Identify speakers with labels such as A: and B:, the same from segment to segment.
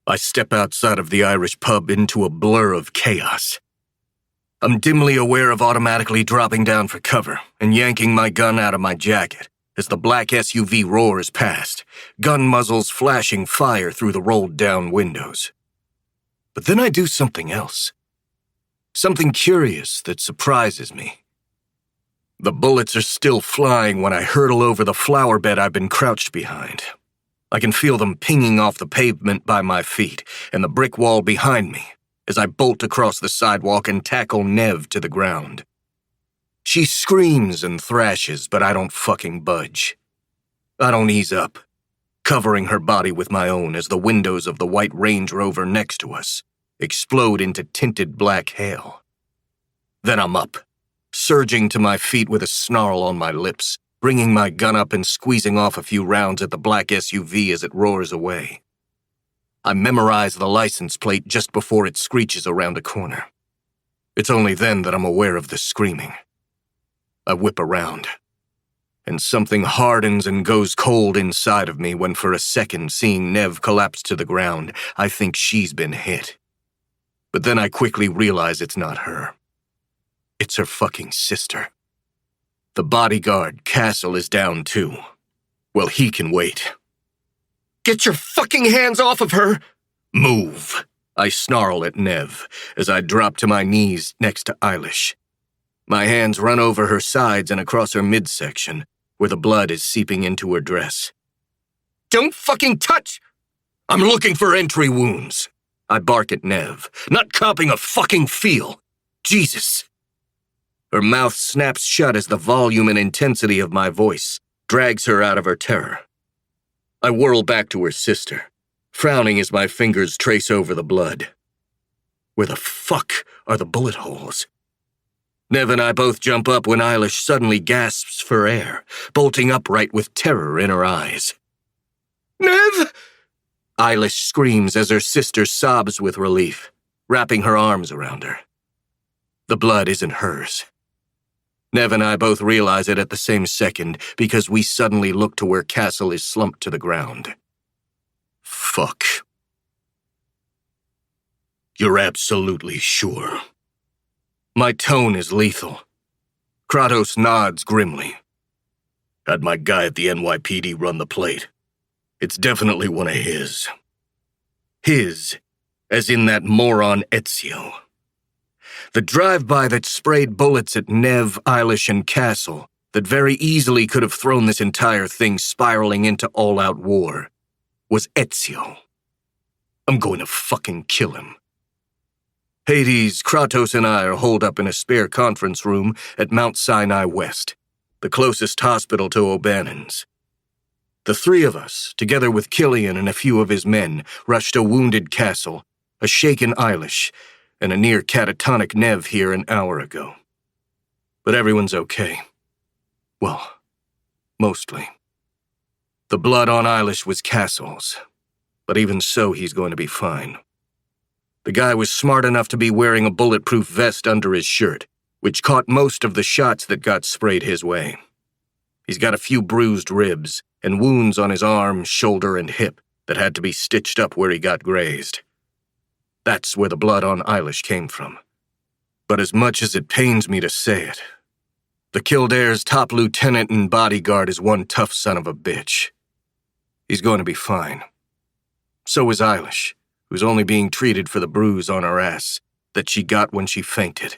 A: I step outside of the Irish pub into a blur of chaos. I'm dimly aware of automatically dropping down for cover and yanking my gun out of my jacket as the black SUV roars past, gun muzzles flashing fire through the rolled-down windows. But then I do something else. Something curious that surprises me. The bullets are still flying when I hurtle over the flower bed I've been crouched behind. I can feel them pinging off the pavement by my feet and the brick wall behind me as I bolt across the sidewalk and tackle Nev to the ground. She screams and thrashes, but I don't fucking budge. I don't ease up, covering her body with my own as the windows of the white Range Rover next to us explode into tinted black hail. Then I'm up, surging to my feet with a snarl on my lips, bringing my gun up and squeezing off a few rounds at the black SUV as it roars away. I memorize the license plate just before it screeches around a corner. It's only then that I'm aware of the screaming. I whip around, and something hardens and goes cold inside of me when for a second, seeing Nev collapse to the ground, I think she's been hit. But then I quickly realize it's not her. It's her fucking sister. The bodyguard, Castle, is down too. Well, he can wait. Get your fucking hands off of her! Move! I snarl at Nev as I drop to my knees next to Eilish. My hands run over her sides and across her midsection, where the blood is seeping into her dress. Don't fucking touch! I'm looking for entry wounds. I bark at Nev, not copping a fucking feel. Jesus! Her mouth snaps shut as the volume and intensity of my voice drags her out of her terror. I whirl back to her sister, frowning as my fingers trace over the blood. Where the fuck are the bullet holes? Nev and I both jump up when Eilish suddenly gasps for air, bolting upright with terror in her eyes. Nev! Eilish screams as her sister sobs with relief, wrapping her arms around her. The blood isn't hers. Nev and I both realize it at the same second because we suddenly look to where Castle is slumped to the ground. Fuck. You're absolutely sure? My tone is lethal. Kratos nods grimly. Had my guy at the NYPD run the plate. It's definitely one of his. His, as in that moron Ezio. The drive-by that sprayed bullets at Nev, Eilish, and Castle that very easily could have thrown this entire thing spiraling into all-out war was Ezio. I'm going to fucking kill him. Hades, Kratos, and I are holed up in a spare conference room at Mount Sinai West, the closest hospital to O'Bannon's. The three of us, together with Killian and a few of his men, rushed a wounded Castle, a shaken Eilish, and a near catatonic Nev here an hour ago. But everyone's okay. Well, mostly. The blood on Eilish was Castle's, but even so, he's going to be fine. The guy was smart enough to be wearing a bulletproof vest under his shirt, which caught most of the shots that got sprayed his way. He's got a few bruised ribs and wounds on his arm, shoulder, and hip that had to be stitched up where he got grazed. That's where the blood on Eilish came from. But as much as it pains me to say it, the Kildare's top lieutenant and bodyguard is one tough son of a bitch. He's going to be fine. So is Eilish, who's only being treated for the bruise on her ass that she got when she fainted.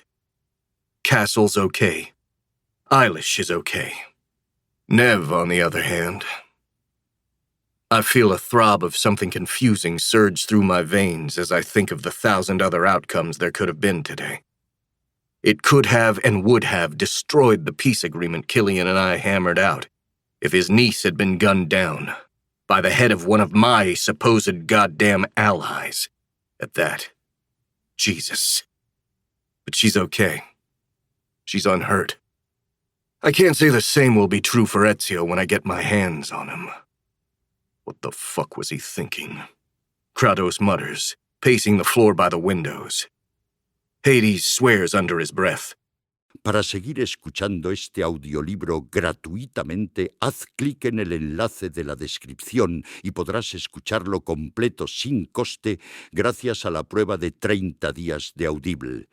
A: Castle's okay. Eilish is okay. Nev, on the other hand, I feel a throb of something confusing surge through my veins as I think of the 1,000 other outcomes there could have been today. It could have and would have destroyed the peace agreement Killian and I hammered out if his niece had been gunned down by the head of one of my supposed goddamn allies. At that, Jesus. But she's okay. She's unhurt. I can't say the same will be true for Ezio when I get my hands on him. What the fuck was he thinking? Kratos mutters, pacing the floor by the windows. Hades swears under his breath.
B: Para seguir escuchando este audiolibro gratuitamente, haz clic en el enlace de la descripción y podrás escucharlo completo sin coste gracias a la prueba de 30 días de Audible.